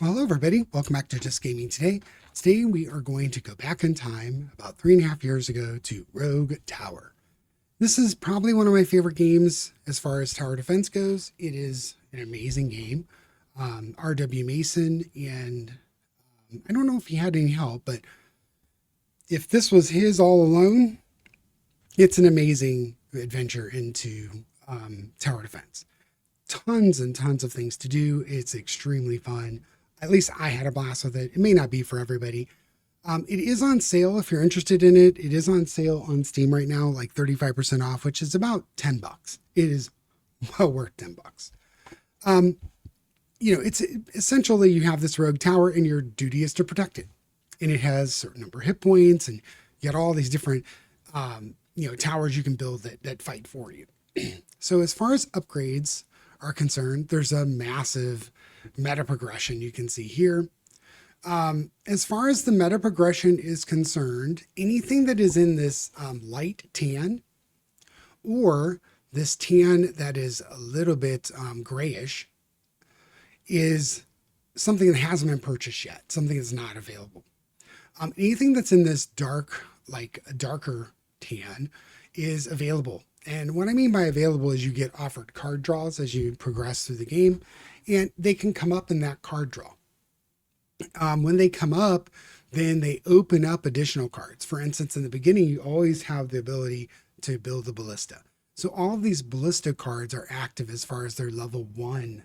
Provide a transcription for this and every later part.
Well, hello everybody. Welcome back to Just Gaming Today. Today we are going to go back in time about 3.5 years ago to Rogue Tower. This is probably one of my favorite games as far as tower defense goes. It is an amazing game. R.W. Mason, and I don't know if he had any help, but if this was his all alone, it's an amazing adventure into tower defense. Tons and tons of things to do. It's extremely fun. At least I had a blast with it. It may not be for everybody. It is on sale if you're interested in it. It is on sale on Steam right now, like 35% off, which is about $10. It is well worth $10. It's essentially you have this rogue tower and your duty is to protect it. And it has a certain number of hit points, and you got all these different towers you can build that fight for you. So as far as upgrades are concerned, there's a massive meta progression you can see here. As far as the meta progression is concerned, anything that is in this light tan or this tan that is a little bit grayish is something that hasn't been purchased yet, something that's not available. Anything that's in this dark, like a darker tan, is available. And what I mean by available is you get offered card draws as you progress through the game, and they can come up in that card draw. When they come up, then they open up additional cards. For instance, in the beginning, you always have the ability to build a ballista. So all of these ballista cards are active as far as their level 1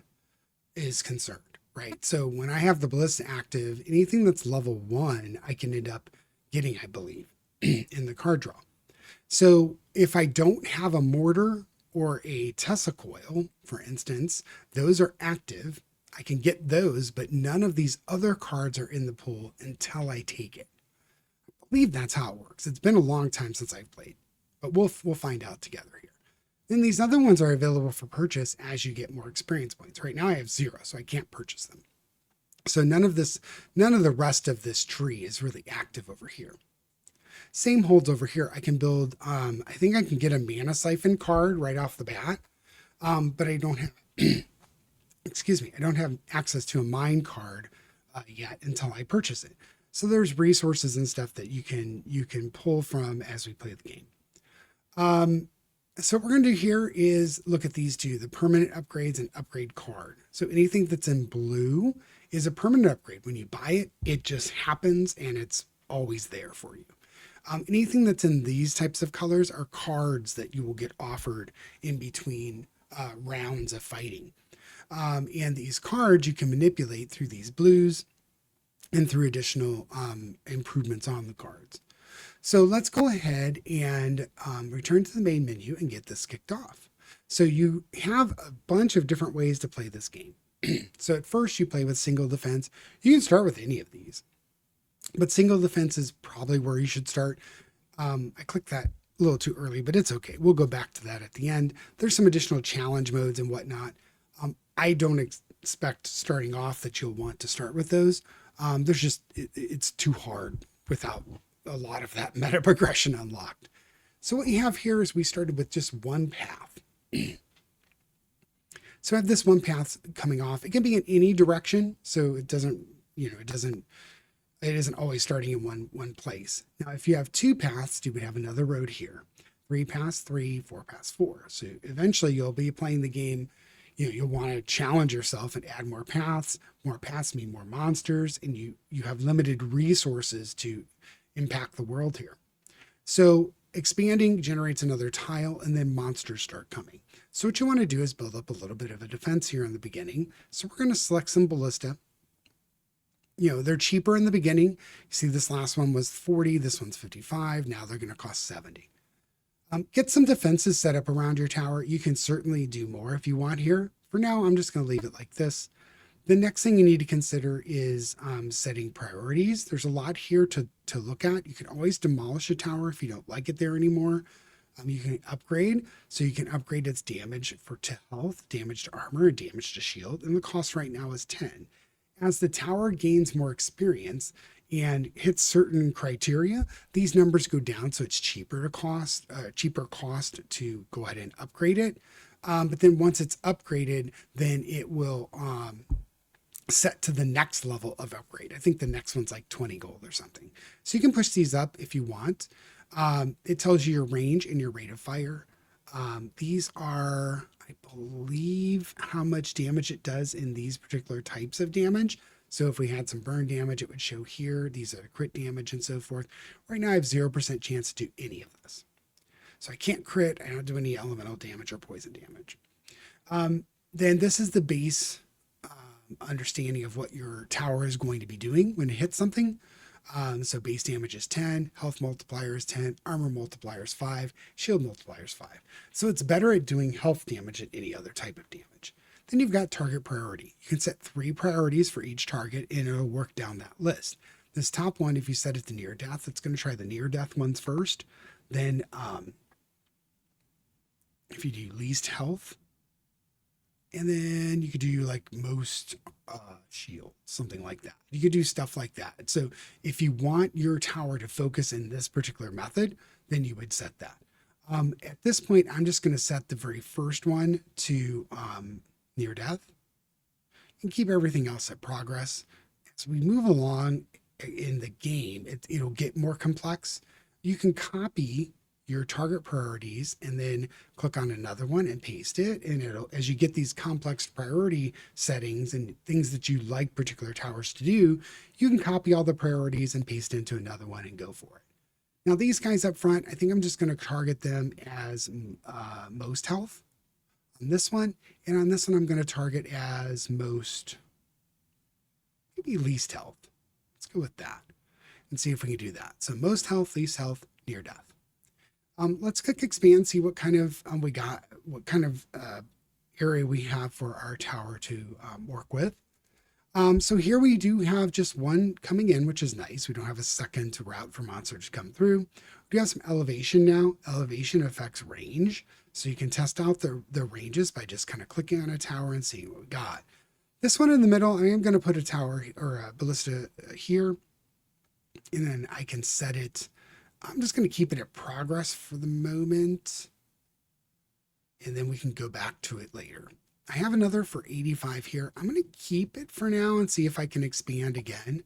is concerned, right? So when I have the ballista active, anything that's level 1, I can end up getting, I believe, in the card draw. So if I don't have a mortar or a Tesla coil, for instance, those are active. I can get those, but none of these other cards are in the pool until I take it. I believe that's how it works. It's been a long time since I've played, but we'll find out together here. Then these other ones are available for purchase as you get more experience points. Right now I have 0, so I can't purchase them. So none of the rest of this tree is really active over here. Same holds over here. I can build, I think I can get a mana siphon card right off the bat, but I don't have, excuse me, I don't have access to a mine card yet until I purchase it. So there's resources and stuff that you can pull from as we play the game. So what we're going to do here is look at these two, the permanent upgrades and upgrade card. So anything that's in blue is a permanent upgrade. When you buy it, it just happens and it's always there for you. Anything that's in these types of colors are cards that you will get offered in between rounds of fighting. And these cards you can manipulate through these blues and through additional improvements on the cards. So let's go ahead and return to the main menu and get this kicked off. So you have a bunch of different ways to play this game. So at first you play with single defense. You can start with any of these, but single defense is probably where you should start. I clicked that a little too early, but it's okay. We'll go back to that at the end. There's some additional challenge modes and whatnot. I don't expect starting off that you'll want to start with those. It's too hard without a lot of that meta progression unlocked. So what you have here is we started with just one path. So I have this one path coming off. It can be in any direction, so it isn't always starting in one place. Now, if you have 2 paths, you would have another road here. 3 past 3, 4 past 4. So eventually you'll be playing the game. You'll want to challenge yourself and add more paths. More paths mean more monsters, and you have limited resources to impact the world here. So expanding generates another tile, and then monsters start coming. So what you want to do is build up a little bit of a defense here in the beginning. So we're going to select some ballista. They're cheaper in the beginning. You see this last one was 40, this one's 55. Now they're going to cost 70. Get some defenses set up around your tower. You can certainly do more if you want here. For now, I'm just going to leave it like this. The next thing you need to consider is setting priorities. There's a lot here to look at. You can always demolish a tower if you don't like it there anymore. You can upgrade. So you can upgrade its damage to health, damage to armor, and damage to shield. And the cost right now is 10. As the tower gains more experience and hits certain criteria, these numbers go down, so it's cheaper cost to go ahead and upgrade it. But then once it's upgraded, then it will set to the next level of upgrade. I think the next one's like 20 gold or something. So you can push these up if you want. It tells you your range and your rate of fire. These are, I believe, how much damage it does in these particular types of damage. So if we had some burn damage, it would show here. These are crit damage and so forth. Right now I have 0% chance to do any of this. So I can't crit. I don't do any elemental damage or poison damage. Then this is the base understanding of what your tower is going to be doing when it hits something. So base damage is 10, health multiplier is 10, armor multiplier is 5, shield multiplier is 5. So it's better at doing health damage than any other type of damage. Then you've got target priority. You can set 3 priorities for each target and it'll work down that list. This top one, if you set it to near death, it's going to try the near death ones first. Then if you do least health, and then you could do like most shield, something like that. You could do stuff like that. So if you want your tower to focus in this particular method, then you would set that. At this point, I'm just going to set the very first one to near death and keep everything else at progress. As we move along in the game, it'll get more complex. You can copy your target priorities and then click on another one and paste it. And it'll, as you get these complex priority settings and things that you like particular towers to do, you can copy all the priorities and paste into another one and go for it. Now these guys up front, I think I'm just going to target them as most health on this one. And on this one, I'm going to target as most, maybe least health. Let's go with that and see if we can do that. So most health, least health, near death. Let's click expand, see what kind of we got, what kind of area we have for our tower to work with. So here we do have just one coming in, which is nice. We don't have a second route for monsters to come through. We do have some elevation now. Elevation affects range. So you can test out the ranges by just kind of clicking on a tower and seeing what we got. This one in the middle, I am going to put a tower or a ballista here, and then I can set it. I'm just going to keep it at progress for the moment, and then we can go back to it later. I have another for 85 here. I'm going to keep it for now and see if I can expand again.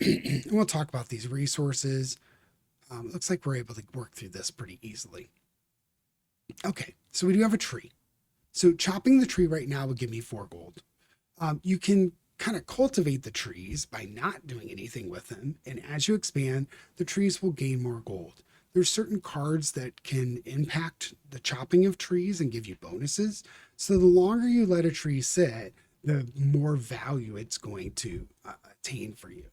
And we'll talk about these resources. It looks like we're able to work through this pretty easily. Okay, so we do have a tree. So chopping the tree right now will give me 4 gold. You can kind of cultivate the trees by not doing anything with them. And as you expand, the trees will gain more gold. There's certain cards that can impact the chopping of trees and give you bonuses. So the longer you let a tree sit, the more value it's going to attain for you.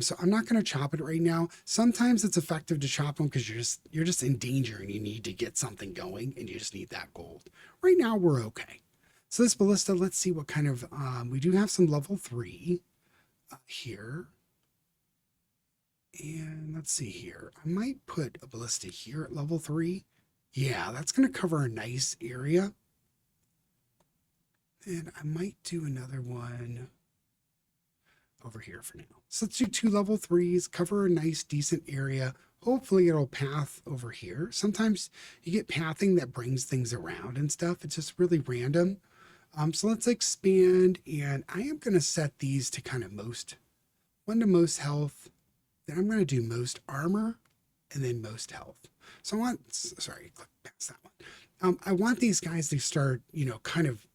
So I'm not going to chop it right now. Sometimes it's effective to chop them because you're just in danger and you need to get something going and you just need that gold. Right now we're okay. So this ballista, let's see what kind of, we do have some level 3 here. And let's see here. I might put a ballista here at level 3. Yeah, that's going to cover a nice area. And I might do another one over here for now. So let's do 2 level 3s, cover a nice decent area. Hopefully it'll path over here. Sometimes you get pathing that brings things around and stuff. It's just really random. So let's expand, and I am going to set these to kind of most, 1 to most health. Then I'm going to do most armor and then most health. So I want, sorry, click past that one. I want these guys to start, kind of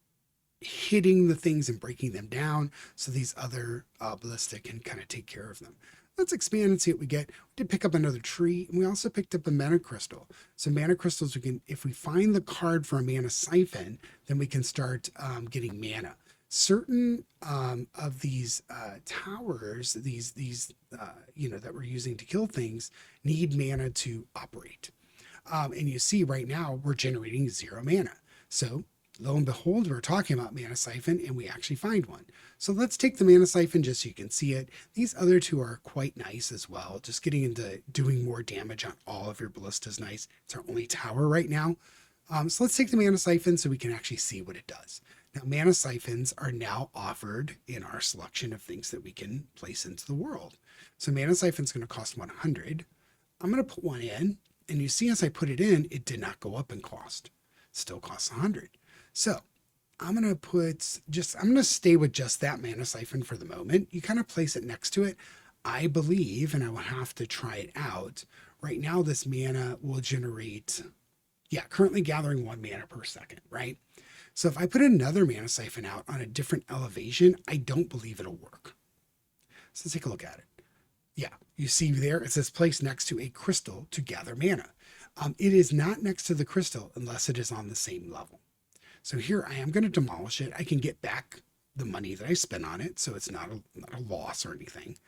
hitting the things and breaking them down so these other ballista can kind of take care of them. Let's expand and see what we get. We did pick up another tree, and we also picked up a mana crystal. So mana crystals, we can, if we find the card for a mana siphon, then we can start getting mana. Certain of these towers, these that we're using to kill things, need mana to operate. And you see right now we're generating 0 mana. So lo and behold, we're talking about mana siphon and we actually find one. So let's take the mana siphon just so you can see it. These other 2 are quite nice as well. Just getting into doing more damage on all of your ballistas is nice. It's our only tower right now. So let's take the mana siphon so we can actually see what it does. Now, mana siphons are now offered in our selection of things that we can place into the world. So mana siphon is going to cost 100. I'm going to put one in, and you see as I put it in, it did not go up in cost. It still costs 100. So I'm going to I'm going to stay with just that mana siphon for the moment. You kind of place it next to it. I believe, and I will have to try it out. Right now, this mana will generate, yeah, currently gathering 1 mana per second, right? So if I put another mana siphon out on a different elevation, I don't believe it'll work. So let's take a look at it. Yeah, you see there, it says place next to a crystal to gather mana. It is not next to the crystal unless it is on the same level. So here I am going to demolish it. I can get back the money that I spent on it, so it's not a loss or anything.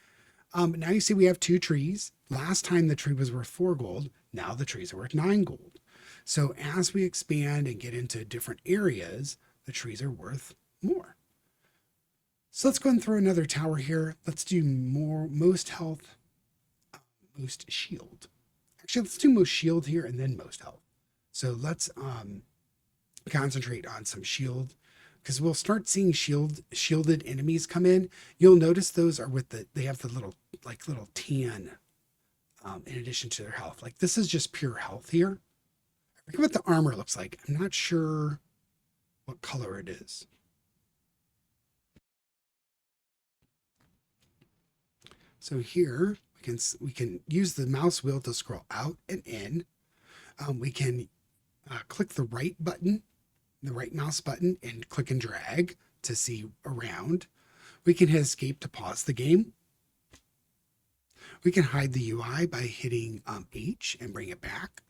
Now you see we have 2 trees. Last time the tree was worth 4 gold. Now the trees are worth 9 gold. So as we expand and get into different areas, the trees are worth more. So let's go and throw another tower here. Let's do most health, most shield. Actually, let's do most shield here and then most health. So let's concentrate on some shield because we'll start seeing shielded enemies come in. You'll notice those are with they have the little tan in addition to their health. Like this is just pure health here. I forget what the armor looks like. I'm not sure what color it is. So here we can use the mouse wheel to scroll out and in. We can click the right mouse button, and click and drag to see around. We can hit escape to pause the game. We can hide the UI by hitting H and bring it back.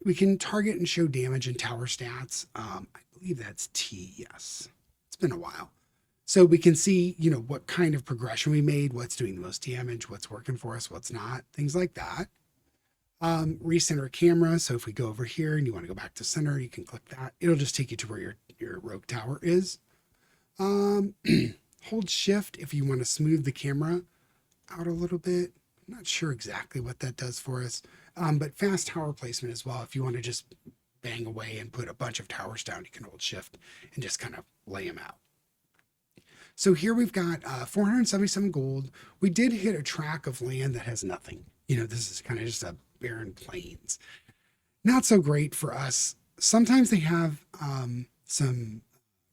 We can target and show damage and tower stats. I believe that's T, yes. It's been a while. So we can see, what kind of progression we made, what's doing the most damage, what's working for us, what's not, things like that. Recenter camera. So if we go over here and you want to go back to center, you can click that. It'll just take you to where your rogue tower is. Hold shift if you want to smooth the camera out a little bit. I'm not sure exactly what that does for us. But fast tower placement as well. If you want to just bang away and put a bunch of towers down, you can hold shift and just kind of lay them out. So here we've got 477 gold. We did hit a tract of land that has nothing. This is kind of just a barren plains. Not so great for us. Sometimes they have some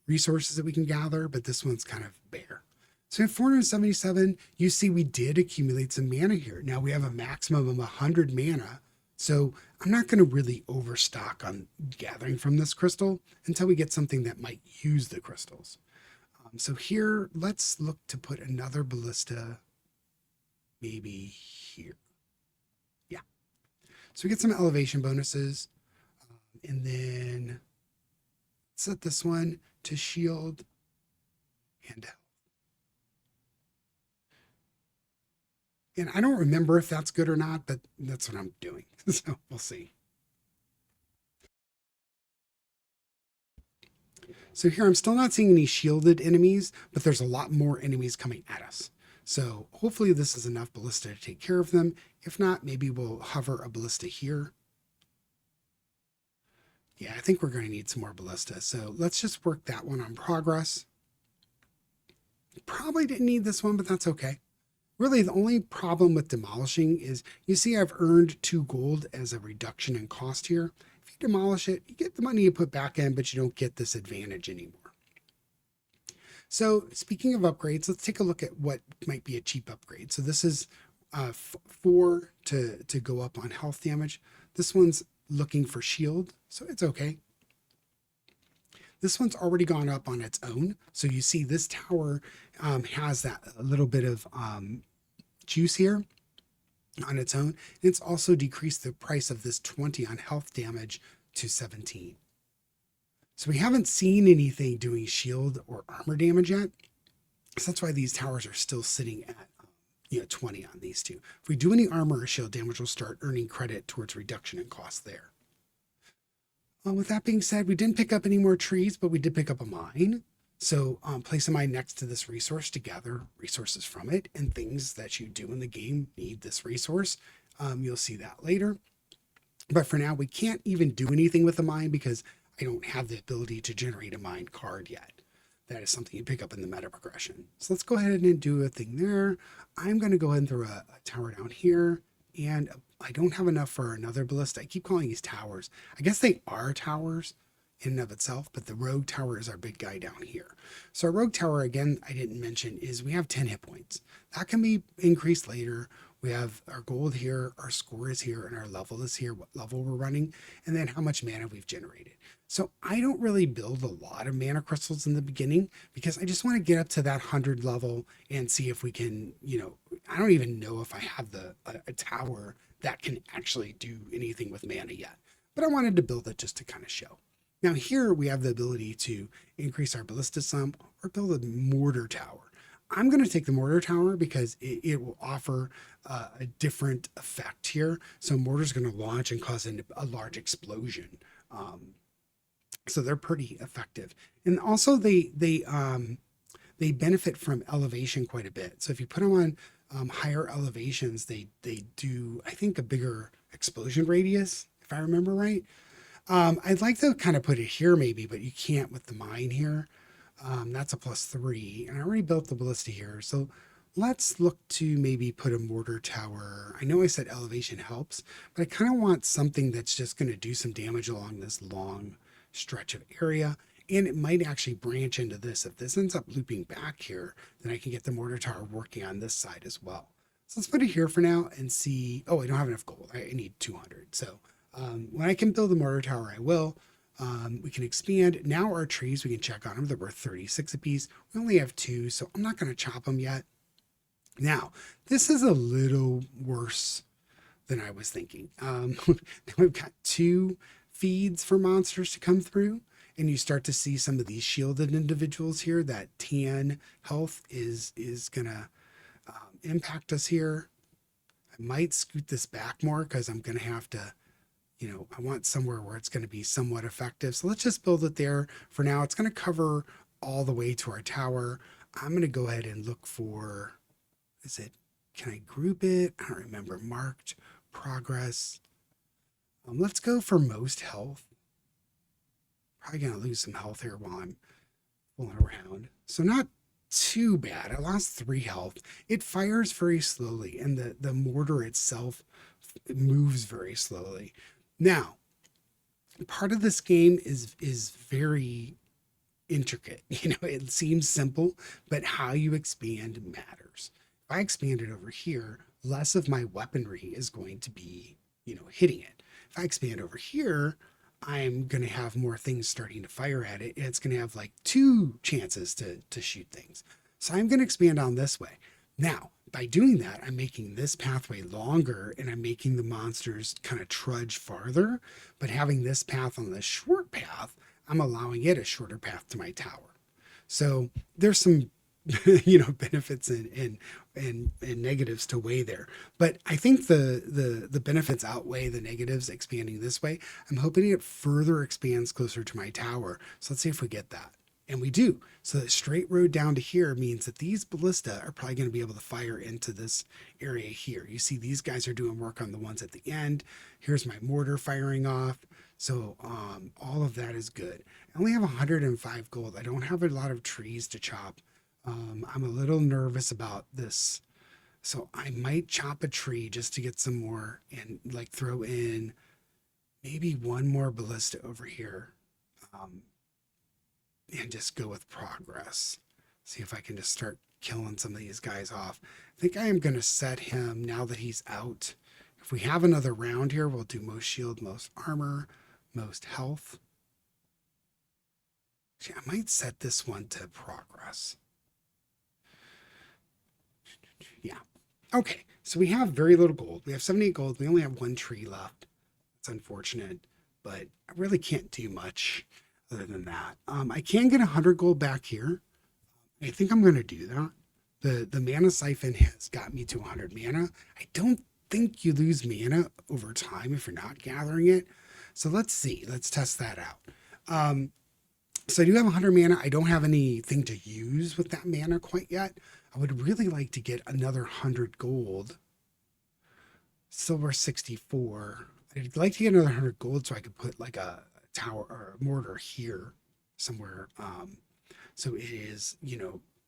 resources that we can gather, but this one's kind of bare. So at 477, you see we did accumulate some mana here. Now we have a maximum of 100 mana. So I'm not going to really overstock on gathering from this crystal until we get something that might use the crystals. So here, let's look to put another ballista maybe here. Yeah. So we get some elevation bonuses. And then set this one to shield and health. And I don't remember if that's good or not, but that's what I'm doing. So we'll see. So here I'm still not seeing any shielded enemies, but there's a lot more enemies coming at us. So hopefully this is enough ballista to take care of them. If not, maybe we'll hover a ballista here. Yeah, I think we're going to need some more ballista. So let's just work that one on progress. Probably didn't need this one, but that's okay. Really, the only problem with demolishing is you see I've earned 2 gold as a reduction in cost here. If you demolish it, you get the money you put back in, but you don't get this advantage anymore. So speaking of upgrades, let's take a look at what might be a cheap upgrade. So this is 4 to go up on health damage. This one's looking for shield, so it's okay. This one's already gone up on its own. So you see this tower has that a little bit of juice here on its own. It's also decreased the price of this 20 on health damage to 17. So we haven't seen anything doing shield or armor damage yet. So that's why these towers are still sitting at 20 on these two. If we do any armor or shield damage, we'll start earning credit towards reduction in cost there. With that being said, we didn't pick up any more trees, but we did pick up a mine. So place a mine next to this resource to gather resources from it, and things that you do in the game need this resource. You'll see that later. But for now, we can't even do anything with the mine because I don't have the ability to generate a mine card yet. That is something you pick up in the meta progression. So let's go ahead and do a thing there. I'm going to go ahead and throw a tower down here. And I don't have enough for another ballista. I keep calling these towers. I guess they are towers in and of itself, but the rogue tower is our big guy down here. So our rogue tower, again, I didn't mention, is we have 10 hit points. That can be increased later. We have our gold here, our score is here, and our level is here, what level we're running, and then how much mana we've generated. So I don't really build a lot of mana crystals in the beginning because I just want to get up to that 100 level and see if we can, I don't even know if I have a tower that can actually do anything with mana yet. But I wanted to build it just to kind of show. Now here we have the ability to increase our ballista some or build a mortar tower. I'm going to take the mortar tower because it will offer a different effect here. So mortar is going to launch and cause a large explosion. So they're pretty effective. And also they benefit from elevation quite a bit. So if you put them on higher elevations, they do, I think, a bigger explosion radius, if I remember right. I'd like to kind of put it here maybe, but you can't with the mine here. That's a +3, and I already built the ballista here. So let's look to maybe put a mortar tower. I know I said elevation helps, but I kind of want something that's just going to do some damage along this long stretch of area. And it might actually branch into this. If this ends up looping back here, then I can get the mortar tower working on this side as well. So let's put it here for now and see. Oh, I don't have enough gold. I need 200. So when I can build the mortar tower, I will. We can expand. Now our trees, we can check on them. They're worth 36 apiece. We only have 2, so I'm not going to chop them yet. Now, this is a little worse than I was thinking. Now we've got 2 feeds for monsters to come through, and you start to see some of these shielded individuals here. That tan health is going to impact us here. I might scoot this back more because I'm going to have to, I want somewhere where it's going to be somewhat effective. So let's just build it there for now. It's going to cover all the way to our tower. I'm going to go ahead and look for, can I group it? I don't remember. Marked, progress. Let's go for most health. Probably going to lose some health here while I'm fooling around. So not too bad. I lost 3 health. It fires very slowly, and the mortar itself moves very slowly. Now, part of this game is very intricate. It seems simple, but how you expand matters. If I expand it over here, less of my weaponry is going to be, hitting it. If I expand over here, I'm going to have more things starting to fire at it. And it's going to have like 2 chances to shoot things. So I'm going to expand on this way. Now, by doing that, I'm making this pathway longer and I'm making the monsters kind of trudge farther. But having this path on the short path, I'm allowing it a shorter path to my tower. So there's some benefits and negatives to weigh there. But I think the benefits outweigh the negatives expanding this way. I'm hoping it further expands closer to my tower. So let's see if we get that. And we do. So the straight road down to here means that these ballista are probably going to be able to fire into this area here. You see these guys are doing work on the ones at the end. Here's my mortar firing off. So all of that is good. I only have 105 gold. I don't have a lot of trees to chop. I'm a little nervous about this. So I might chop a tree just to get some more and like throw in maybe 1 more ballista over here. And just go with progress. See if I can just start killing some of these guys off. I think I am going to set him now that he's out. If we have another round here, we'll do most shield, most armor, most health. Actually, I might set this one to progress. Yeah. Okay, so we have very little gold. We have 78 gold. We only have 1 tree left. It's unfortunate, but I really can't do much other than that. I can get 100 gold back here. I think I'm going to do that. The mana siphon has got me to 100 mana. I don't think you lose mana over time if you're not gathering it. So let's see. Let's test that out. So I do have 100 mana. I don't have anything to use with that mana quite yet. I would really like to get another 100 gold. Silver 64. I'd like to get another 100 gold so I could put like a tower or a mortar here somewhere. So it is,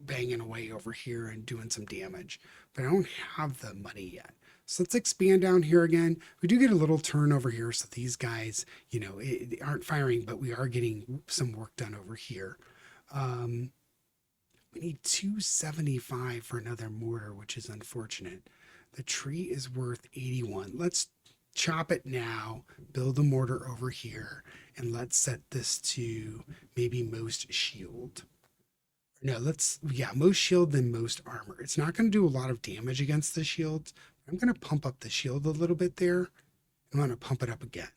banging away over here and doing some damage, but I don't have the money yet. So let's expand down here again. We do get a little turn over here. So these guys, they aren't firing, but we are getting some work done over here. Um, we need 275 for another mortar, which is unfortunate. The tree is worth 81. Let's chop it now, build a mortar over here, and let's set this to maybe most shield. No, most shield than most armor. It's not going to do a lot of damage against the shields. I'm going to pump up the shield a little bit there. I'm going to pump it up again.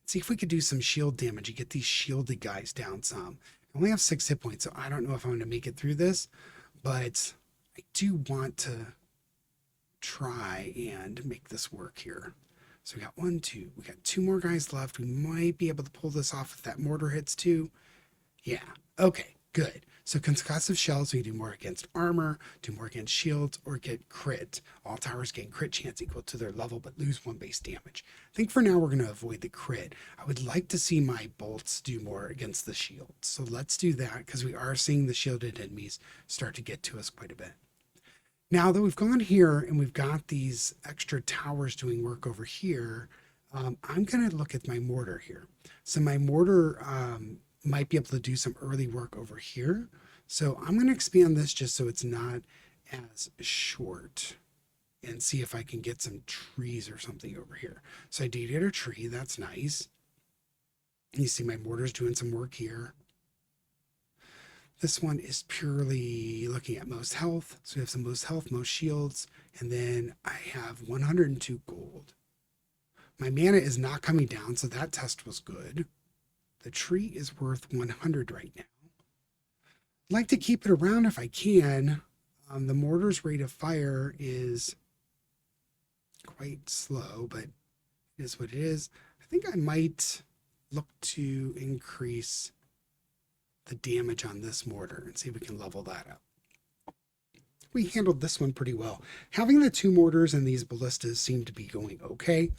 See if we could do some shield damage and get these shielded guys down some. I only have 6 hit points, so I don't know if I'm going to make it through this, but I do want to try and make this work here. So we got we got 2 more guys left. We might be able to pull this off if that mortar hits 2. Yeah, okay, good. So concussive shells, we do more against armor, do more against shields, or get crit. All towers gain crit chance equal to their level, but lose 1 base damage. I think for now we're going to avoid the crit. I would like to see my bolts do more against the shields. So let's do that, because we are seeing the shielded enemies start to get to us quite a bit. Now that we've gone here and we've got these extra towers doing work over here, I'm going to look at my mortar here. So my mortar might be able to do some early work over here. So I'm going to expand this just so it's not as short and see if I can get some trees or something over here. So I did get a tree. That's nice. You see my mortar's doing some work here. This one is purely looking at most health. So we have some most health, most shields, and then I have 102 gold. My mana is not coming down, so that test was good. The tree is worth 100 right now. I'd like to keep it around if I can. The mortar's rate of fire is quite slow, but it is what it is. I think I might look to increase the damage on this mortar and see if we can level that up. We handled this one pretty well. Having the 2 mortars and these ballistas seem to be going okay.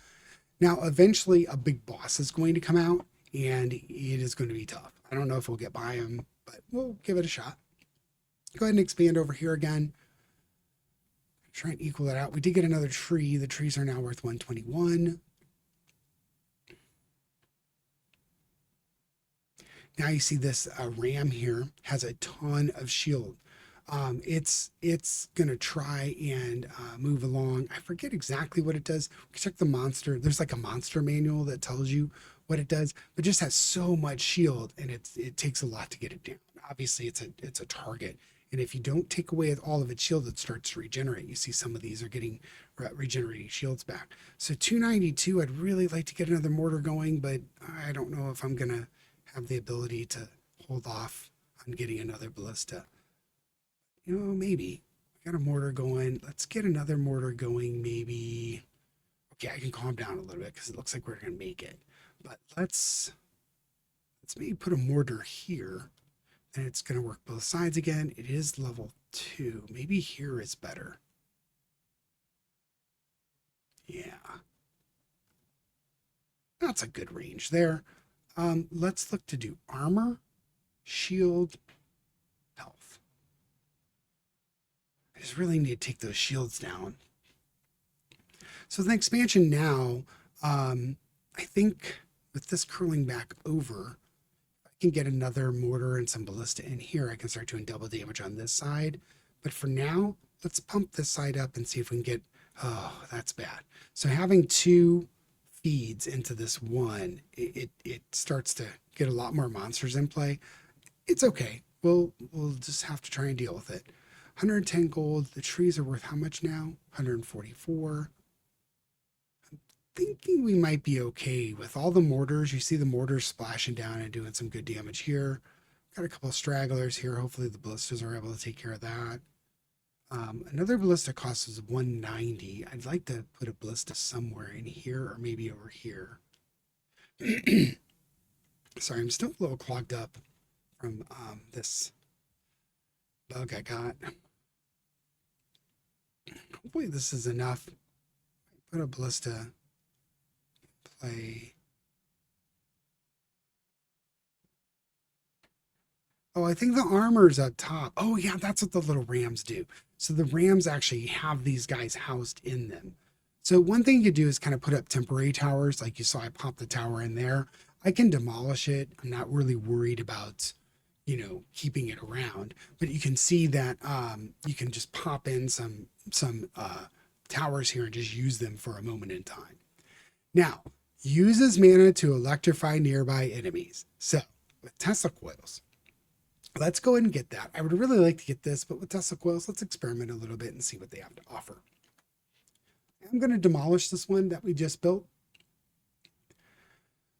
Now, eventually a big boss is going to come out, and it is going to be tough. I don't know if we'll get by him, but we'll give it a shot. Go ahead and expand over here again. Try and equal that out. We did get another tree. The trees are now worth 121. Now you see this ram here has a ton of shield. It's going to try and move along. I forget exactly what it does. We can check the monster. There's like a monster manual that tells you what it does, but just has so much shield, and it takes a lot to get it down. Obviously, it's a target, and if you don't take away all of its shield, it starts to regenerate. You see some of these are getting regenerating shields back. So 292, I'd really like to get another mortar going, but I don't know if I'm going to have the ability to hold off on getting another ballista. Maybe. I got a mortar going. Let's get another mortar going, maybe. Okay, I can calm down a little bit because it looks like we're going to make it. But let's maybe put a mortar here, and it's going to work both sides again. It is level 2. Maybe here is better. Yeah. That's a good range there. Let's look to do armor, shield, health. I just really need to take those shields down. So the expansion now, I think with this curling back over, I can get another mortar and some ballista in here. I can start doing double damage on this side. But for now, let's pump this side up and see if we can get, oh, that's bad. So having 2 feeds into this one, it starts to get a lot more monsters in play. It's okay. We'll just have to try and deal with it. 110 gold. The trees are worth how much now? 144. I'm thinking we might be okay with all the mortars. You see the mortars splashing down and doing some good damage here. Got a couple of stragglers here. Hopefully the ballistas are able to take care of that. Another ballista cost is 190. I'd like to put a ballista somewhere in here or maybe over here. Sorry, I'm still a little clogged up from this bug I got. Hopefully this is enough. Put a ballista play. Oh, I think the armor's up top. Oh, yeah, that's what the little rams do. So the rams actually have these guys housed in them. So one thing you could do is kind of put up temporary towers. Like you saw, I popped the tower in there. I can demolish it. I'm not really worried about, keeping it around, but you can see that you can just pop in some towers here and just use them for a moment in time. Now, uses mana to electrify nearby enemies. So with Tesla coils, let's go ahead and get that. I would really like to get this, but with Tesla coils, let's experiment a little bit and see what they have to offer. I'm going to demolish this one that we just built.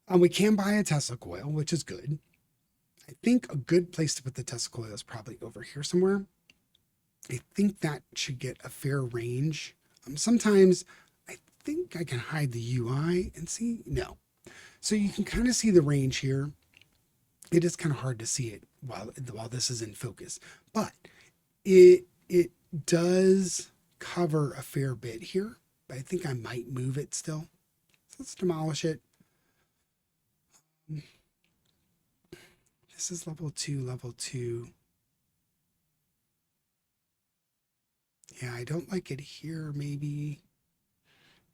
We can buy a Tesla coil, which is good. I think a good place to put the Tesla coil is probably over here somewhere. I think that should get a fair range. Sometimes I think I can hide the UI and see. No. So you can kind of see the range here. It is kind of hard to see it while this is in focus, but it does cover a fair bit here. But I think I might move it still. So let's demolish it. This is level 2, level 2. Yeah, I don't like it here, maybe.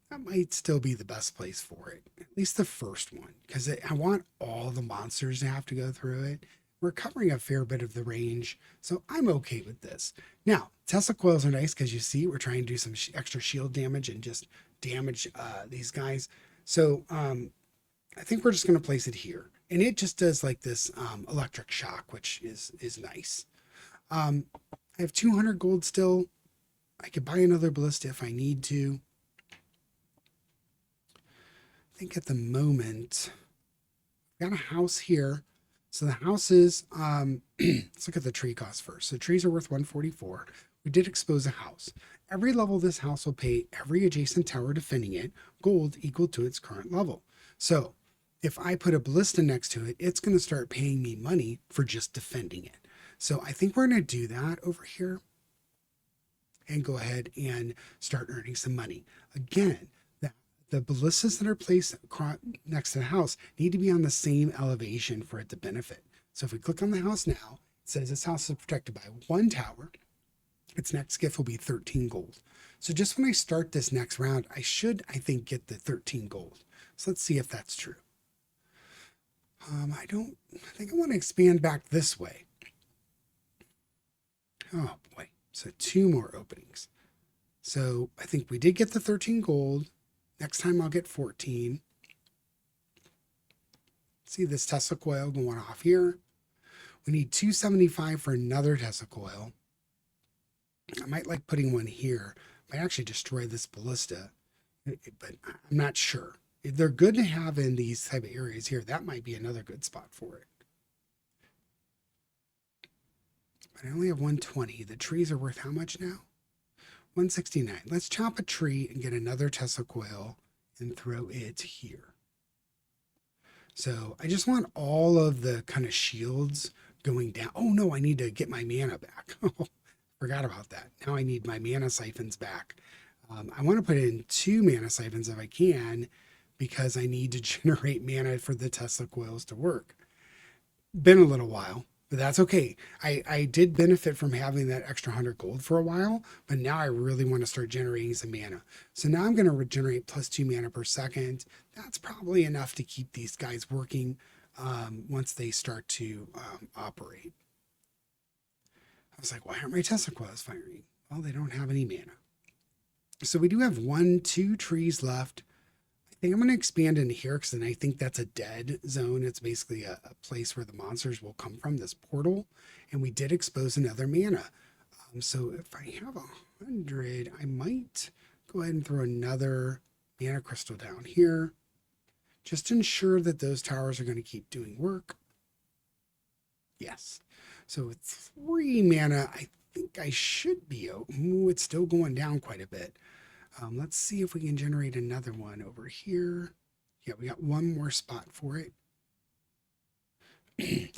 That might still be the best place for it. At least the first one, because I want all the monsters to have to go through it. We're covering a fair bit of the range, so I'm okay with this. Now, Tesla coils are nice because you see we're trying to do some extra shield damage and just damage these guys. So I think we're just going to place it here. And it just does like this electric shock, which is nice. I have 200 gold still. I could buy another ballista if I need to. I think at the moment, I've got a house here. So the houses, let's look at the tree cost first. So trees are worth 144. We did expose a house. Every level this house will pay every adjacent tower defending it gold equal to its current level. So if I put a ballista next to it, it's going to start paying me money for just defending it. So I think we're going to do that over here and go ahead and start earning some money. Again, the ballistas that are placed next to the house need to be on the same elevation for it to benefit. So if we click on the house now, it says this house is protected by 1 tower. Its next gift will be 13 gold. So just when I start this next round, I think, get the 13 gold. So let's see if that's true. I think I want to expand back this way. Oh boy. So 2 more openings. So I think we did get the 13 gold. Next time I'll get 14. See this Tesla coil going off here. We need 275 for another Tesla coil. I might like putting one here. Might actually destroy this ballista, but I'm not sure. They're good to have in these type of areas here. That might be another good spot for it. But I only have 120. The trees are worth how much now? 169. Let's chop a tree and get another Tesla coil and throw it here. So I just want all of the kind of shields going down. Oh no, I need to get my mana back. Forgot about that. Now I need my mana siphons back. I want to put in 2 mana siphons if I can, because I need to generate mana for the Tesla coils to work. Been a little while, but that's okay. I did benefit from having that extra 100 gold for a while, but now I really want to start generating some mana. So now I'm going to regenerate plus 2 mana per second. That's probably enough to keep these guys working once they start to operate. I was like, why aren't my Tesla coils firing? Well, they don't have any mana. So we do have 2 trees left. I think I'm going to expand into here because then I think that's a dead zone. It's basically a place where the monsters will come from, this portal. And we did expose another mana. So if I have 100, I might go ahead and throw another mana crystal down here. Just to ensure that those towers are going to keep doing work. Yes. So with 3 mana, I think I should be. Ooh, it's still going down quite a bit. Let's see if we can generate another one over here. Yeah, we got 1 more spot for it.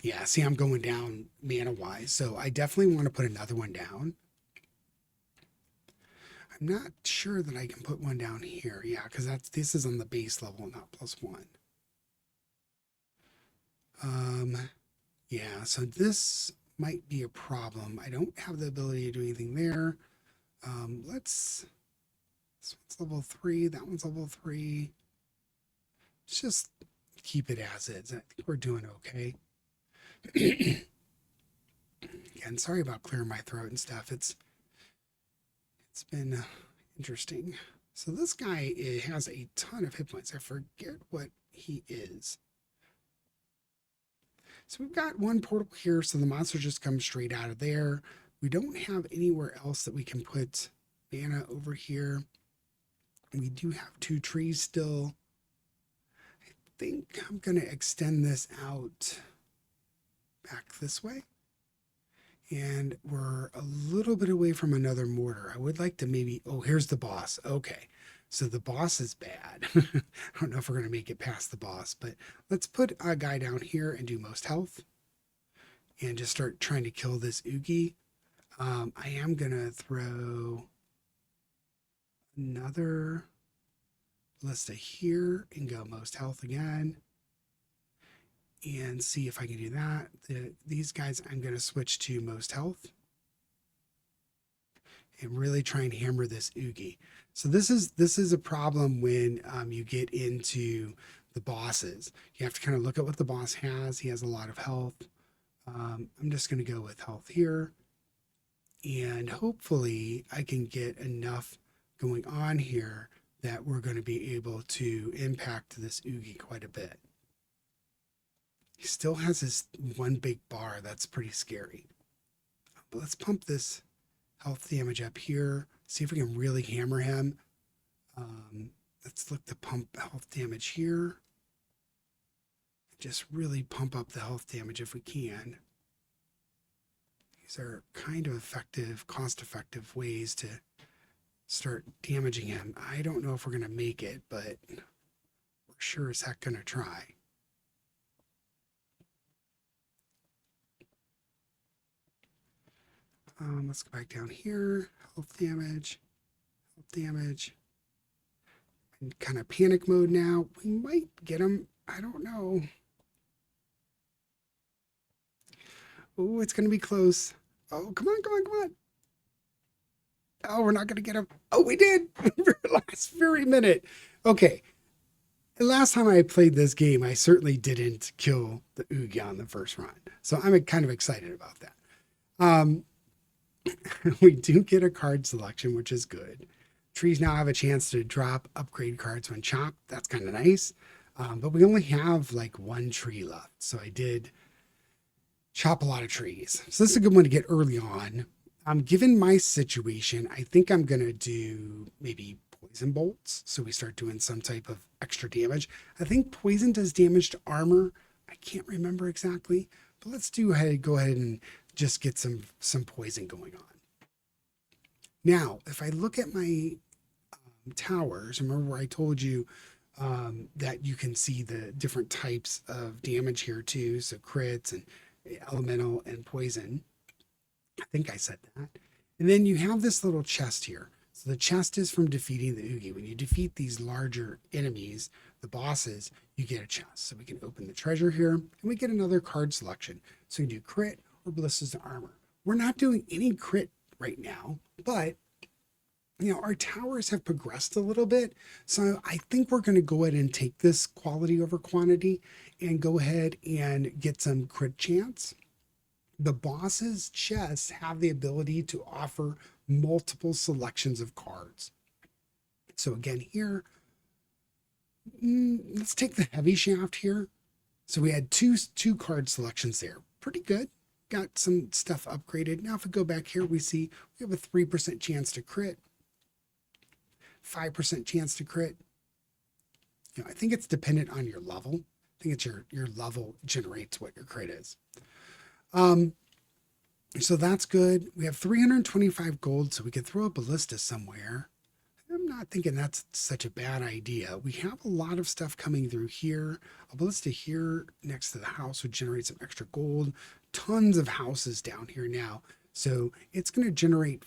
Yeah, see, I'm going down mana-wise, so I definitely want to put another one down. I'm not sure that I can put one down here. Yeah, because this is on the base level, not +1. Yeah, so this might be a problem. I don't have the ability to do anything there. Let's This one's level 3. That one's level 3. Let's just keep it as is. I think we're doing okay. Again, sorry about clearing my throat and stuff. It's been interesting. So this guy has a ton of hit points. I forget what he is. So we've got one portal here, so the monster just comes straight out of there. We don't have anywhere else that we can put mana over here. We do have 2 trees still. I think I'm going to extend this out back this way. And we're a little bit away from another mortar. I would like to maybe, oh, here's the boss. Okay, so the boss is bad. I don't know if we're going to make it past the boss, but let's put a guy down here and do most health and just start trying to kill this Oogie. I am going to throw another ballista here and go most health again and see if I can do that. These guys I'm going to switch to most health and really try and hammer this Oogie. So this is a problem when you get into the bosses. You have to kind of look at what the boss has. He has a lot of health. I'm just going to go with health here. And hopefully I can get enough going on here that we're going to be able to impact this Oogie quite a bit. He still has his one big bar. That's pretty scary. But let's pump this health damage up here. See if we can really hammer him. Let's look to pump health damage here. Just really pump up the health damage if we can. These are kind of effective, cost-effective ways to start damaging him. I don't know if we're going to make it, but we're sure as heck going to try. Let's go back down here. Health damage. Health damage. In kind of panic mode now. We might get him. I don't know. Oh, it's going to be close. Oh, come on, come on, come on. Oh, we're not going to get him. Oh, we did. Last very minute. Okay. The last time I played this game, I certainly didn't kill the Oogie on the first run. So I'm kind of excited about that. We do get a card selection, which is good. Trees now have a chance to drop upgrade cards when chopped. That's kind of nice. But we only have like 1 tree left. So I did chop a lot of trees. So this is a good one to get early on. Given my situation, I think I'm going to do maybe poison bolts. So we start doing some type of extra damage. I think poison does damage to armor. I can't remember exactly, but let's go ahead and just get some poison going on. Now, if I look at my towers, remember where I told you that you can see the different types of damage here too. So crits and elemental and poison. I think I said that. And then you have this little chest here. So the chest is from defeating the Oogie. When you defeat these larger enemies, the bosses, you get a chest. So we can open the treasure here and we get another card selection. So we can do crit or ballistas to armor. We're not doing any crit right now, but our towers have progressed a little bit. So I think we're going to go ahead and take this quality over quantity and go ahead and get some crit chance. The boss's chests have the ability to offer multiple selections of cards. So again here, let's take the heavy shaft here. So we had two card selections there. Pretty good. Got some stuff upgraded. Now if we go back here, we see we have a 3% chance to crit. 5% chance to crit. I think it's dependent on your level. I think it's your level generates what your crit is. So that's good. We have 325 gold, so we could throw a ballista somewhere. I'm not thinking that's such a bad idea. We have a lot of stuff coming through here. A ballista here next to the house would generate some extra gold. Tons of houses down here now. So it's going to generate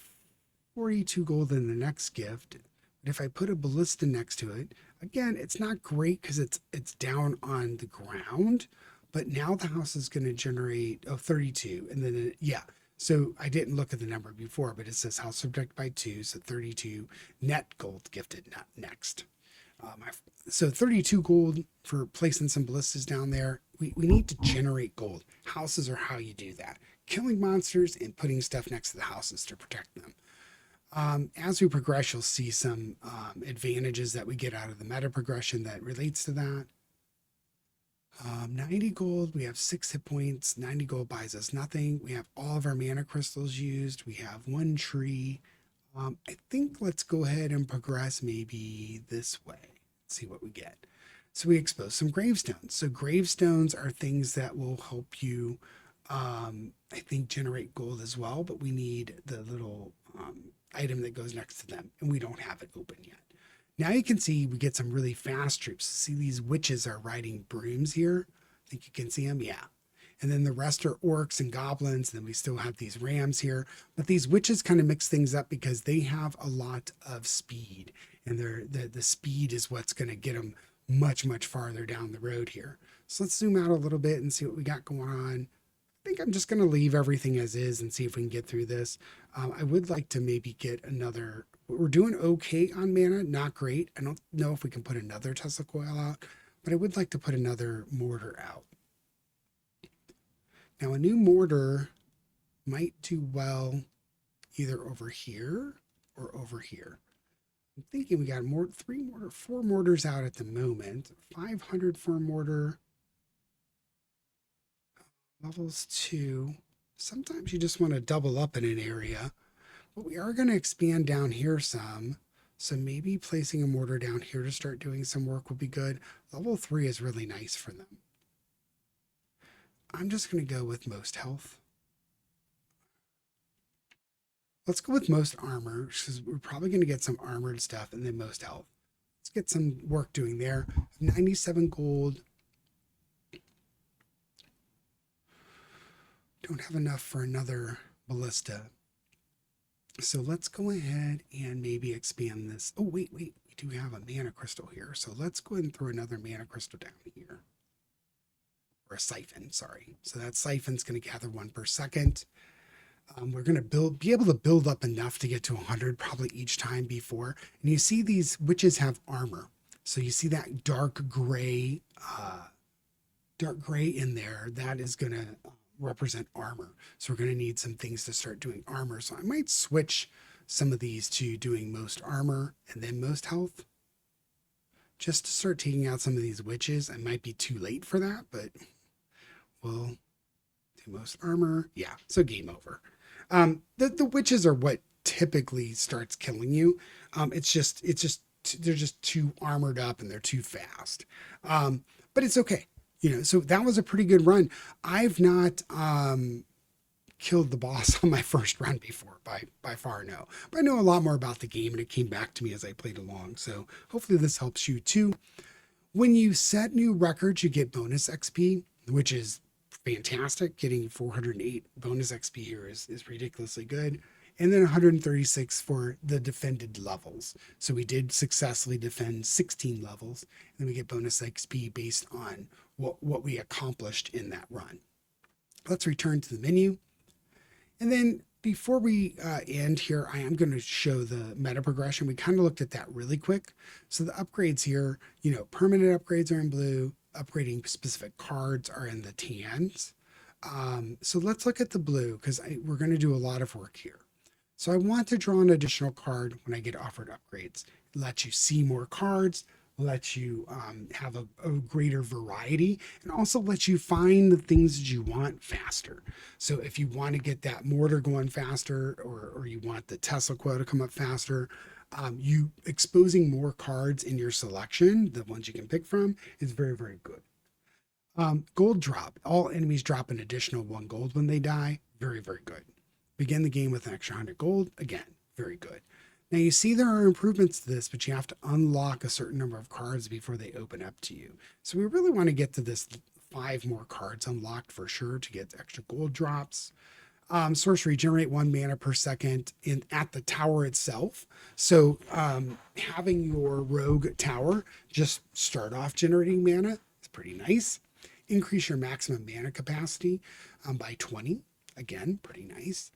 42 gold in the next gift. But if I put a ballista next to it, again, it's not great because it's down on the ground. But now the house is going to generate 32. And then, So I didn't look at the number before, but it says house subject by 2, so 32 net gold gifted next. My, so 32 gold for placing some ballistas down there. We need to generate gold. Houses are how you do that. Killing monsters and putting stuff next to the houses to protect them. As we progress, you'll see some advantages that we get out of the meta progression that relates to that. 90 gold, we have 6 hit points. 90 gold buys us nothing. We have all of our mana crystals used. We have 1 tree. I think let's go ahead and progress maybe this way. See what we get. So we expose some gravestones. So gravestones are things that will help you, I think, generate gold as well, but we need the little item that goes next to them, and we don't have it open yet. Now you can see we get some really fast troops. See, these witches are riding brooms here. I think you can see them. Yeah. And then the rest are orcs and goblins. Then we still have these rams here. But these witches kind of mix things up because they have a lot of speed. And the speed is what's going to get them much, much farther down the road here. So let's zoom out a little bit and see what we got going on. I think I'm just going to leave everything as is and see if we can get through this. I would like to maybe get another. We're doing okay on mana, not great. I don't know if we can put another Tesla coil out, but I would like to put another mortar out. Now a new mortar might do well either over here or over here. I'm thinking we got four mortars out at the moment. 500 for a mortar. Levels 2. Sometimes you just want to double up in an area. But we are going to expand down here some. So maybe placing a mortar down here to start doing some work would be good. Level 3 is really nice for them. I'm just going to go with most health. Let's go with most armor, because we're probably going to get some armored stuff and then most health. Let's get some work doing there. 97 gold. Don't have enough for another ballista. So let's go ahead and maybe expand this. Oh, wait. We do have a mana crystal here. So let's go ahead and throw another mana crystal down here. Or a siphon, sorry. So that siphon's going to gather 1 per second. We're going to be able to build up enough to get to 100 probably each time before. And you see these witches have armor. So you see that dark gray in there. That is going to represent armor. So we're going to need some things to start doing armor. So I might switch some of these to doing most armor and then most health. Just to start taking out some of these witches. I might be too late for that, but we'll do most armor. Yeah, so game over. The witches are what typically starts killing you. It's just they're just too armored up and they're too fast. But it's okay. So that was a pretty good run. I've not killed the boss on my first run before, by far no. But I know a lot more about the game and it came back to me as I played along. So hopefully this helps you too. When you set new records, you get bonus XP, which is fantastic. Getting 408 bonus XP here is ridiculously good. And then 136 for the defended levels. So we did successfully defend 16 levels. And then we get bonus XP based on what we accomplished in that run. Let's return to the menu. And then before we end here, I am going to show the meta progression. We kind of looked at that really quick. So the upgrades here, permanent upgrades are in blue. Upgrading specific cards are in the tans. So let's look at the blue because we're going to do a lot of work here. So I want to draw an additional card when I get offered upgrades. It lets you see more cards, lets you have a greater variety, and also lets you find the things that you want faster. So if you want to get that mortar going faster, or you want the Tesla coil to come up faster, you exposing more cards in your selection, the ones you can pick from, is very, very good. Gold drop. All enemies drop an additional 1 gold when they die. Very, very good. Begin the game with an extra 100 gold. Again, very good. Now you see there are improvements to this, but you have to unlock a certain number of cards before they open up to you. So we really want to get to this 5 more cards unlocked for sure to get extra gold drops. Sorcery, generate 1 mana per second at the tower itself. So having your rogue tower just start off generating mana is pretty nice. Increase your maximum mana capacity by 20. Again, pretty nice.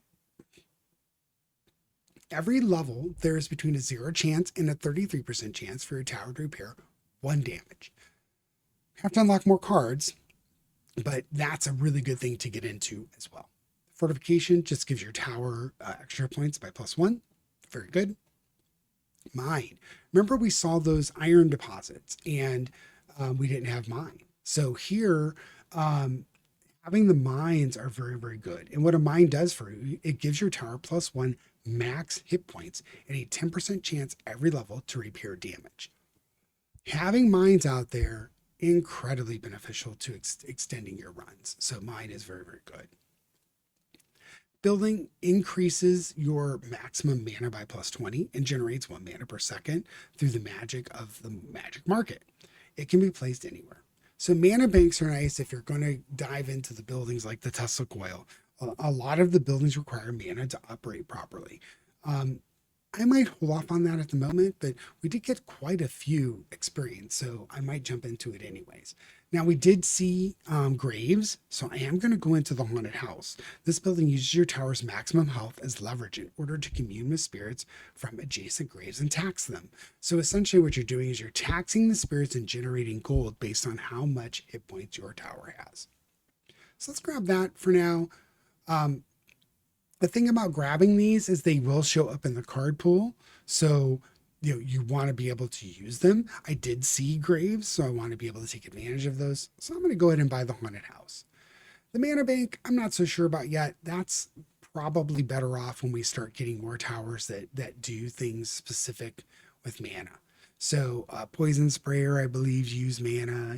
Every level, there is between a 0 chance and a 33% chance for your tower to repair 1 damage. You have to unlock more cards, but that's a really good thing to get into as well. Fortification just gives your tower extra points by +1. Very good. Mine. Remember we saw those iron deposits and we didn't have mine. So here, having the mines are very, very good. And what a mine does for you, it gives your tower +1 max hit points and a 10% chance every level to repair damage. Having mines out there, incredibly beneficial to extending your runs. So mine is very, very good. Building increases your maximum mana by +20 and generates 1 mana per second through the magic of the magic market. It can be placed anywhere. So mana banks are nice if you're going to dive into the buildings like the Tesla coil. A lot of the buildings require mana to operate properly. I might hold off on that at the moment, but we did get quite a few experience, so I might jump into it anyways. Now, we did see graves, so I am going to go into the haunted house. This building uses your tower's maximum health as leverage in order to commune with spirits from adjacent graves and tax them. So essentially what you're doing is you're taxing the spirits and generating gold based on how much hit points your tower has. So let's grab that for now. The thing about grabbing these is they will show up in the card pool. So, you want to be able to use them. I did see graves, so I want to be able to take advantage of those. So I'm going to go ahead and buy the haunted house. The mana bank, I'm not so sure about yet. That's probably better off when we start getting more towers that do things specific with mana. So poison sprayer, I believe, uses mana,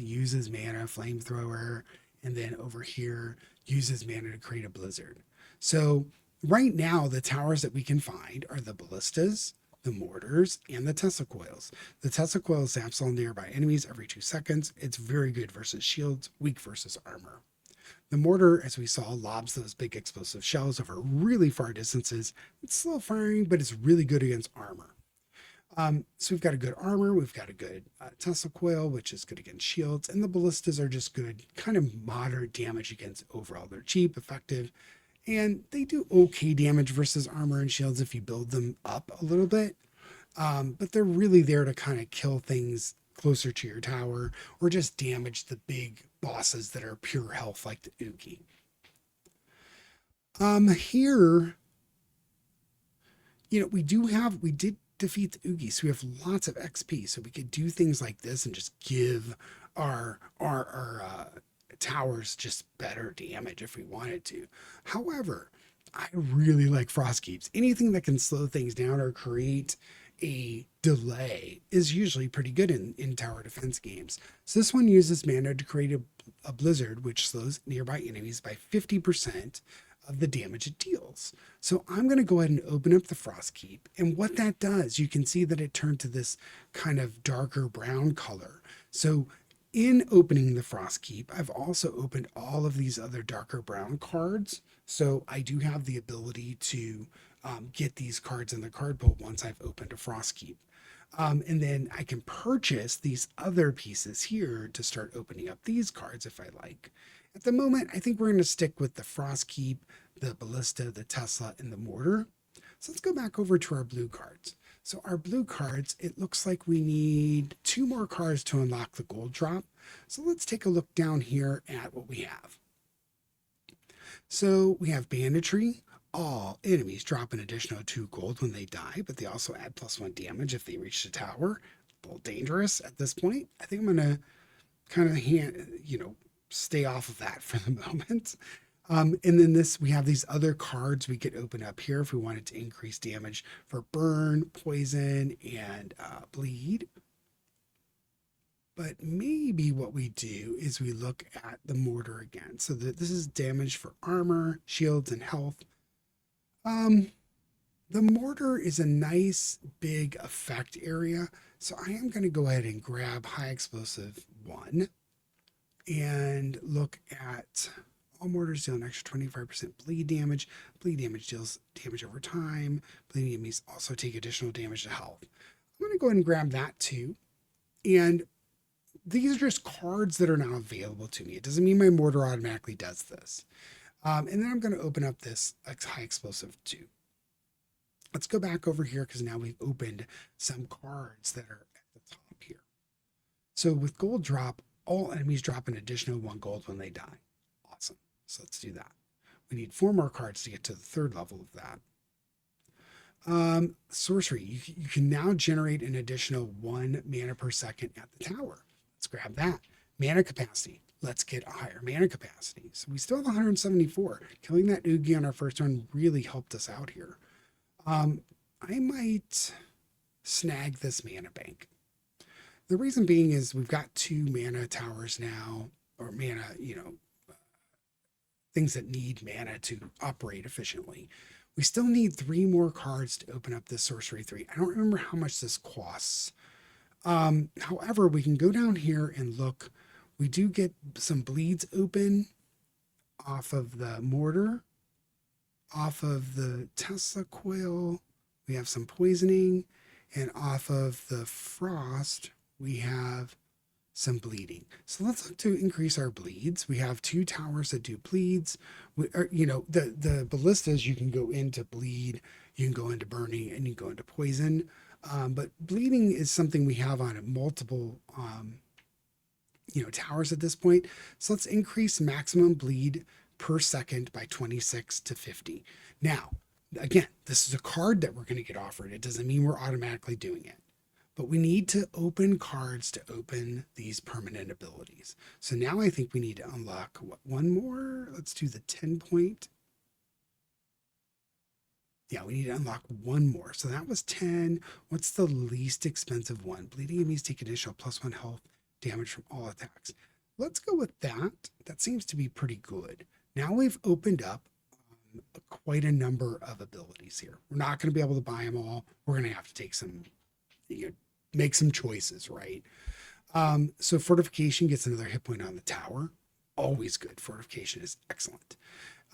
flamethrower, and then over here uses mana to create a blizzard. So right now, the towers that we can find are the ballistas, the mortars, and the Tesla coils. The Tesla coil zaps all nearby enemies every 2 seconds. It's very good versus shields, weak versus armor. The mortar, as we saw, lobs those big explosive shells over really far distances. It's slow firing, but it's really good against armor. So we've got a good armor, we've got a good Tesla coil, which is good against shields, and the ballistas are just good, kind of moderate damage against overall. They're cheap, effective, and they do okay damage versus armor and shields if you build them up a little bit. But they're really there to kind of kill things closer to your tower or just damage the big bosses that are pure health like the Oogie. Here, we did defeat the Oogie, so we have lots of XP. So we could do things like this and just give our towers just better damage if we wanted to. However, I really like frost keeps. Anything that can slow things down or create a delay is usually pretty good in tower defense games. So this one uses mana to create a blizzard, which slows nearby enemies by 50% of the damage it deals. So I'm going to go ahead and open up the frost keep. And what that does, you can see that it turned to this kind of darker brown color. So in opening the frost keep, I've also opened all of these other darker brown cards. So I do have the ability to get these cards in the card pool once I've opened a frost keep. And then I can purchase these other pieces here to start opening up these cards if I like. At the moment, I think we're going to stick with the frost keep, the ballista, the Tesla, and the mortar. So let's go back over to our blue cards. So our blue cards, it looks like we need 2 more cards to unlock the gold drop. So let's take a look down here at what we have. So we have banditry. All enemies drop an additional 2 gold when they die, but they also add +1 damage if they reach the tower. A little dangerous at this point. I think I'm going to kind of stay off of that for the moment. And then we have these other cards we could open up here if we wanted to increase damage for burn, poison, and bleed. But maybe what we do is we look at the mortar again. So this is damage for armor, shields, and health. The mortar is a nice big effect area. So I am going to go ahead and grab high explosive 1 and look at all mortars deal an extra 25% bleed damage. Bleed damage deals damage over time. Bleeding enemies also take additional damage to health. I'm going to go ahead and grab that too. And these are just cards that are now available to me. It doesn't mean my mortar automatically does this. And then I'm going to open up this high explosive too. Let's go back over here because now we've opened some cards that are at the top here. So with gold drop, all enemies drop an additional 1 gold when they die. Awesome. So let's do that. We need 4 more cards to get to the 3rd level of that. Sorcery. You can now generate an additional 1 mana per second at the tower. Let's grab that. Mana capacity. Let's get a higher mana capacity. So we still have 174. Killing that Oogie on our first turn really helped us out here. I might snag this mana bank. The reason being is we've got 2 mana towers now, or mana, things that need mana to operate efficiently. We still need 3 more cards to open up this sorcery 3. I don't remember how much this costs. However, we can go down here and look. We do get some bleeds open off of the mortar, off of the Tesla coil. We have some poisoning, and off of the frost, we have some bleeding. So let's look to increase our bleeds. We have 2 towers that do bleeds. The ballistas, you can go into bleed, you can go into burning, and you can go into poison. But bleeding is something we have on multiple, towers at this point. So let's increase maximum bleed per second by 26 to 50. Now, again, this is a card that we're going to get offered. It doesn't mean we're automatically doing it. But we need to open cards to open these permanent abilities. So now I think we need to unlock one more. Let's do the 10 point. Yeah, we need to unlock 1 more. So that was 10. What's the least expensive one? Bleeding enemies take additional +1 health damage from all attacks. Let's go with that. That seems to be pretty good. Now we've opened up quite a number of abilities here. We're not going to be able to buy them all. We're going to have to take some, make some choices, right? So fortification gets another hit point on the tower. Always good. Fortification is excellent.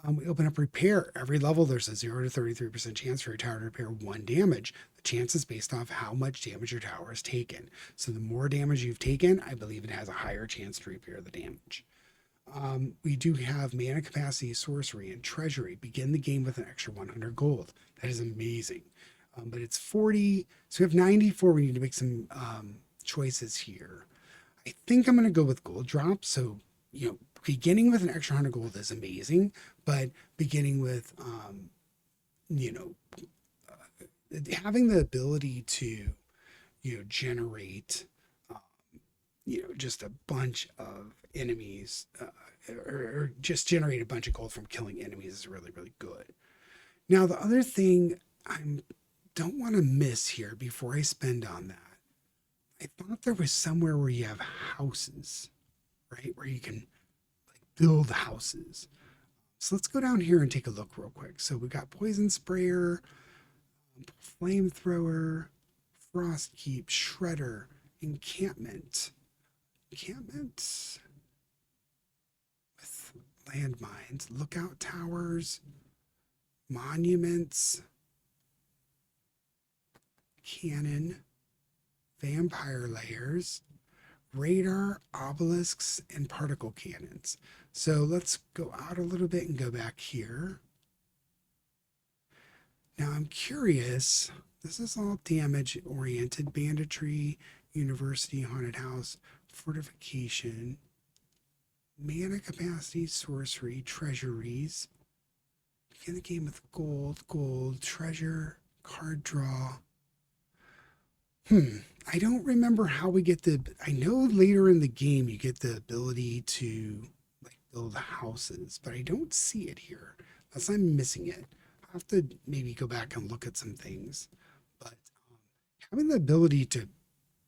We open up repair. Every level, there's a 0 to 33% chance for your tower to repair 1 damage. The chance is based off how much damage your tower has taken. So the more damage you've taken, I believe it has a higher chance to repair the damage. We do have mana capacity, sorcery, and treasury. Begin the game with an extra 100 gold. That is amazing. But it's 40. So we have 94. We need to make some choices here. I think I'm going to go with gold drop. So, beginning with an extra 100 gold is amazing, but beginning with, having the ability to, generate, just a bunch of enemies, or just generate a bunch of gold from killing enemies is really, really good. Now, the other thing I don't want to miss here before I spend on that, I thought there was somewhere where you have houses, right? Where you can build houses. So let's go down here and take a look real quick. So we got poison sprayer, flamethrower, frost keep, shredder, encampment with landmines, lookout towers, monuments, cannon, vampire layers, radar, obelisks, and particle cannons. So let's go out a little bit and go back here. Now I'm curious, this is all damage oriented: banditry, university, haunted house, fortification, mana capacity, sorcery, treasuries. Begin the game with gold, treasure, card draw. I don't remember how we get I know later in the game you get the ability to build houses, but I don't see it here. Unless I'm missing it. I'll have to maybe go back and look at some things. But having the ability to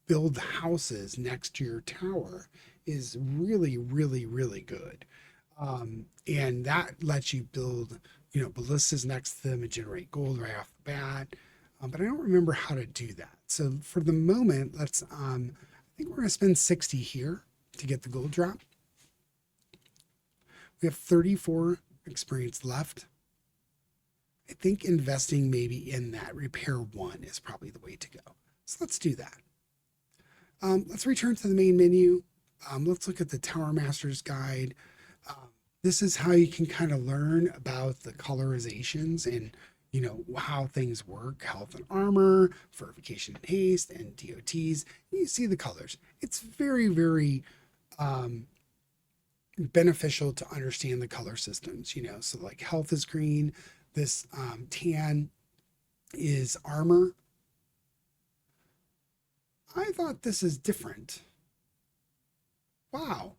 build houses next to your tower is really, really, really good. And that lets you build, ballistas next to them and generate gold right off the bat. But I don't remember how to do that. So for the moment, I think we're going to spend 60 here to get the gold drop. We have 34 experience left. I think investing maybe in that repair 1 is probably the way to go. So let's do that. Let's return to the main menu. Let's look at the Tower Master's Guide. This is how you can kind of learn about the colorizations and how things work. Health and armor, fortification and haste, and DOTs. You see the colors. It's very, very um, beneficial to understand the color systems. So like health is green. This tan is armor. I thought this is different. Wow.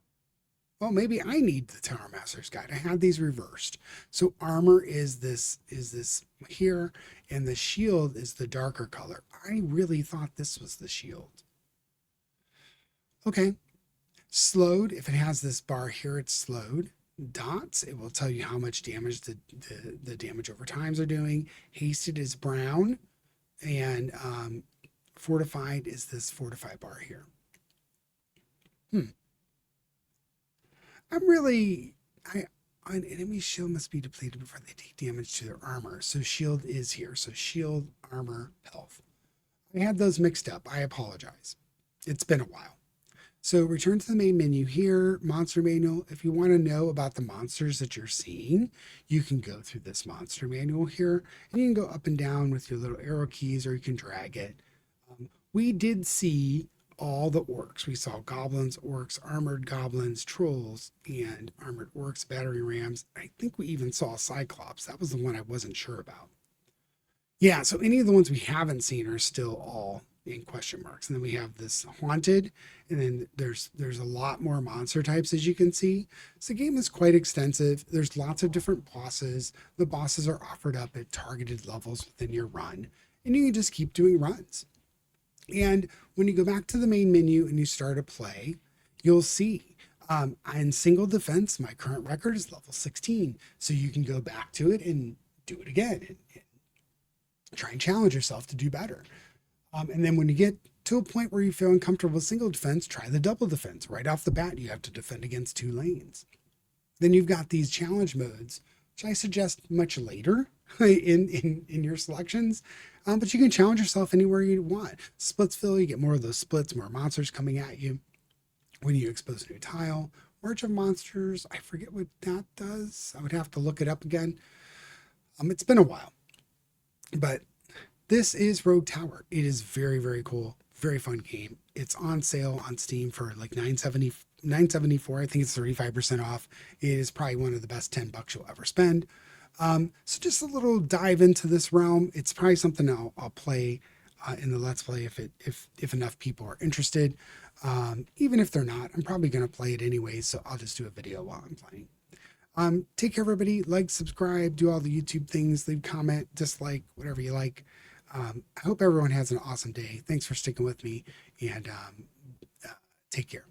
Well, maybe I need the Tower Master's Guide. I had these reversed. So armor is this here, and the shield is the darker color. I really thought this was the shield. Okay. Slowed, if it has this bar here, it's slowed. Dots, it will tell you how much damage the damage over times are doing. Hasted is brown, and fortified is this fortified bar here. I'm really, an enemy's shield must be depleted before they take damage to their armor. So shield is here. So shield, armor, health. I had those mixed up. I apologize. It's been a while. So return to the main menu here, monster manual. If you want to know about the monsters that you're seeing, you can go through this monster manual here, and you can go up and down with your little arrow keys, or you can drag it. We did see all the orcs. We saw goblins, orcs, armored goblins, trolls, and armored orcs, battery rams. I think we even saw cyclops. That was the one I wasn't sure about. Yeah, so any of the ones we haven't seen are still all in question marks. And then we have this haunted, and then there's a lot more monster types, as you can see. So the game is quite extensive. There's lots of different bosses. The bosses are offered up at targeted levels within your run, and you can just keep doing runs. And when you go back to the main menu and you start a play, you'll see in single defense, my current record is level 16. So you can go back to it and do it again and try and challenge yourself to do better. And then when you get to a point where you feel uncomfortable with single defense, try the double defense. Right off the bat, you have to defend against 2 lanes. Then you've got these challenge modes, which I suggest much later in your selections. But you can challenge yourself anywhere you want. Splitsville, you get more of those splits, more monsters coming at you. When you expose a new tile, March of Monsters, I forget what that does. I would have to look it up again. It's been a while. But this is Rogue Tower. It is very, very cool. Very fun game. It's on sale on Steam for like $9.74. I think it's 35% off. It is probably one of the best $10 you'll ever spend. So just a little dive into this realm. It's probably something I'll play in the Let's Play if enough people are interested. Even if they're not, I'm probably going to play it anyway, so I'll just do a video while I'm playing. Take care, everybody. Like, subscribe, do all the YouTube things, leave comment, dislike, whatever you like. I hope everyone has an awesome day. Thanks for sticking with me, and take care.